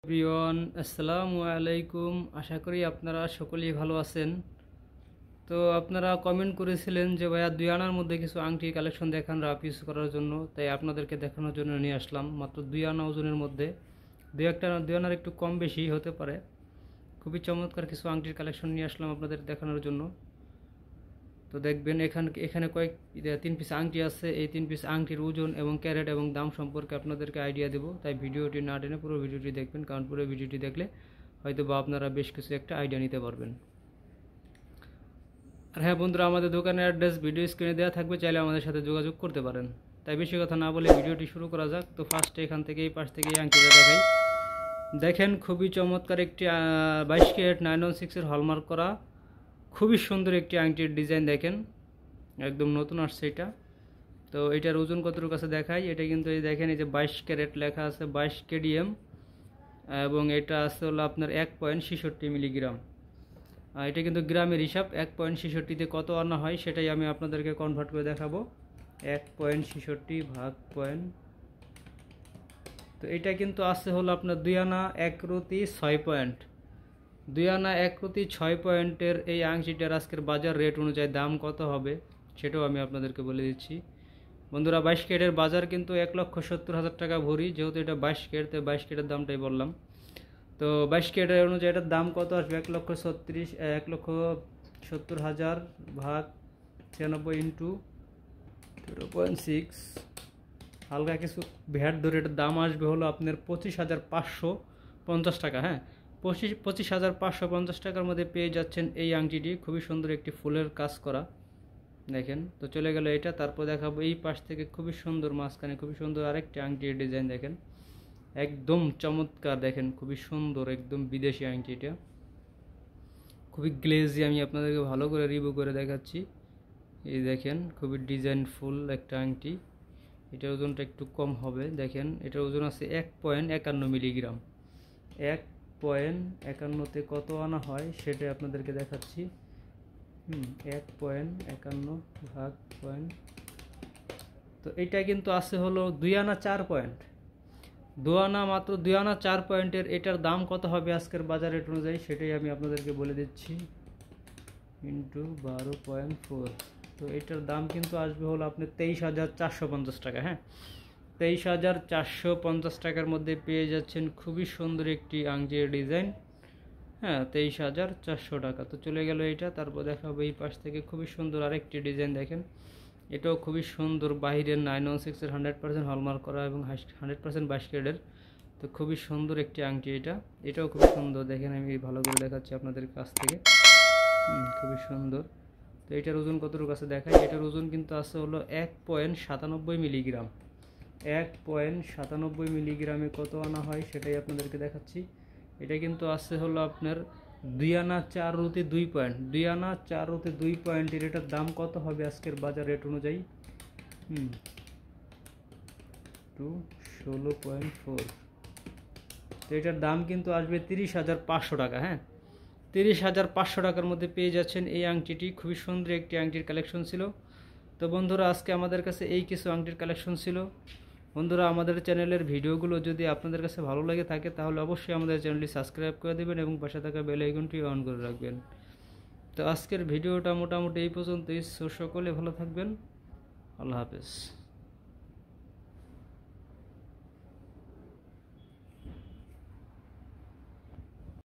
Everyone, আসসালামু আলাইকুম। আশা করি আপনারা সকলেই ভালো আছেন। তো আপনারা কমেন্ট করেছিলেন যে ভাইয়া 2 আনার মধ্যে কিছু আংটি কালেকশন দেখান রাফ ইউজ করার জন্য, তাই আপনাদেরকে দেখানোর জন্য নিয়ে আসলাম। মাত্র 2 আনা ওজনের মধ্যে 2 আনার একটু কম বেশি হতে পারে, খুবই চমৎকার কিছু আংটির কালেকশন নিয়ে আসলাম আপনাদের দেখানোর জন্য। তো দেখবেন এখানে 3 পিস আংটি আছে। এই 3 পিস আংটির ওজন এবং ক্যারেট এবং দাম সম্পর্কে আপনাদেরকে আইডিয়া দেবো, তাই ভিডিওটি না টেনে পুরো ভিডিওটি দেখবেন, কারণ পুরো ভিডিওটি দেখলে হয়তো বা আপনারা বেশ কিছু একটা আইডিয়া নিতে পারবেন। আর হ্যাঁ বন্ধুরা, আমাদের দোকানের অ্যাড্রেস ভিডিও স্ক্রিনে দেওয়া থাকবে, চাইলে আমাদের সাথে যোগাযোগ করতে পারেন। তাই বেশি কথা না বলে ভিডিওটি শুরু করা যাক। তো ফার্স্টে এখান থেকে এই পাশ থেকে এই আংটিটা দেখাই। দেখেন খুবই চমৎকার একটি 22 ক্যারেট 916-এর হলমার্ক করা খুবই সুন্দর একটি আংটির ডিজাইন। দেখেন একদম নতুন আসছে এটা। তো এটার ওজন কতটুকু কাছে দেখাই। এটা কিন্তু এই দেখেন, এই যে 22 ক্যারেট লেখা আছে, 22 কেডিএম, এবং এটা আছে হলো আপনার 1.66 মিলিগ্রাম। এটা কিন্তু গ্রামের হিসাব। 1.66-তে কত আনা হয় সেটাই আমি আপনাদেরকে কনভার্ট করে দেখাবো। 1.66 ভাগ পয়েন্ট, তো এটা কিন্তু আছে হলো আপনার 2 আনা 1 রতি 6 পয়েন্ট। 2 আনা 1 রতি 6 পয়েন্টের এই আংটিটার আজকের বাজার রেট অনুযায়ী দাম কত হবে সেটাও আমি আপনাদেরকে বলে দিচ্ছি। বন্ধুরা, 22 ক্যারেটের বাজার কিন্তু 1,70,000 টাকা ভরি। যেহেতু এটা 22 ক্যারেট, তাই 22 ক্যারেটের দামটাই বললাম। তো 22 ক্যারেটের অনুযায়ী এটার দাম কত আসবে? 1,70,000 ভাগ 96 ইন্টু 0.6, হালকা কিছু ভ্যাট ধরে এটার দাম আসবে হলো আপনার 25,550 টাকা। হ্যাঁ, 25,550 টাকার মধ্যে পেয়ে যাচ্ছেন এই আংটিটি। খুবই সুন্দর একটি ফুলের কাজ করা। দেখেন, তো চলে গেল এটা। তারপর দেখাবো এই পাশ থেকে খুবই সুন্দর, মাঝখানে খুবই সুন্দর আরেকটি আংটির ডিজাইন। দেখেন একদম চমৎকার, দেখেন খুবই সুন্দর, একদম বিদেশি আংটি। এটা খুবই গ্লেজি, আমি আপনাদেরকে ভালো করে রিভিউ করে দেখাচ্ছি। এই দেখেন খুবই ডিজাইন ফুল একটা আংটি। এটার ওজনটা একটু কম হবে। দেখেন এটার ওজন আছে 1.51 মিলিগ্রাম। 1.51-তে কত আনা হয় সেটা আপনাদেরকে দেখাচ্ছি। 1.51 ভাগ পয়েন্ট, তো এটা কিন্তু আছে হলো 2 আনা 4 পয়েন্ট। 2 আনা, মাত্র 2 আনা 4 পয়েন্টের এটার দাম কত হবে আজকের বাজার রেট অনুযায়ী সেটাই আমি আপনাদেরকে বলে দিচ্ছি। ইন্টু 12.4, তো এটার দাম কিন্তু আসবে হলো আপনার 23,450 টাকা। হ্যাঁ, 23,450 টাকার মধ্যে পেয়ে যাচ্ছেন খুবই সুন্দর একটি আংটির ডিজাইন। হ্যাঁ, 23,400 টাকা। তো চলে গেল এটা। তারপর দেখাবো এই পাশ থেকে খুবই সুন্দর আরেকটি ডিজাইন। দেখেন এটাও খুবই সুন্দর, বাহিরের 916-এর 100% হলমার্ক করা এবং 100% 22 ক্যারেটের। তো খুবই সুন্দর একটি আংটি এটাও খুবই সুন্দর। দেখেন আমি ভালো করে দেখাচ্ছি আপনাদের কাছ থেকে। খুবই সুন্দর। তো এটার ওজন কতটুকু আছে দেখাই। এটার ওজন কিন্তু আছে হলো 1.97 মিলিগ্রাম। 1.97 মিলিগ্রামে কত আনা হয় সেটাই আপনাদেরকে দেখাচ্ছি। এটা কিন্তু আছে হলো আপনার 2 আনা 4 রতি 2 পয়েন্ট। 2 আনা 4 রতি 2 পয়েন্টের এটার দাম কত হবে আজকের বাজার রেট অনুযায়ী? 16.4, তো এটার দাম কিন্তু আসবে 30,500 টাকা। হ্যাঁ, 30,500 টাকার মধ্যে পেয়ে যাচ্ছেন এই আংটিটি। খুবই সুন্দর একটি আংটির কালেকশন ছিল। তো বন্ধুরা, আজকে আমাদের কাছে এই কিছু আংটির কালেকশন ছিল। বন্ধুরা, আমাদের চ্যানেলের ভিডিওগুলো যদি আপনাদের কাছে ভালো লাগে থাকে তাহলে অবশ্যই আমাদের চ্যানেলটি সাবস্ক্রাইব করে দেবেন এবং পাশে থাকা বেল আইকনটি অন করে রাখবেন। তো আজকের ভিডিওটা মোটামুটি এই পর্যন্তই। সকলে ভালো থাকবেন। আল্লাহ হাফেজ।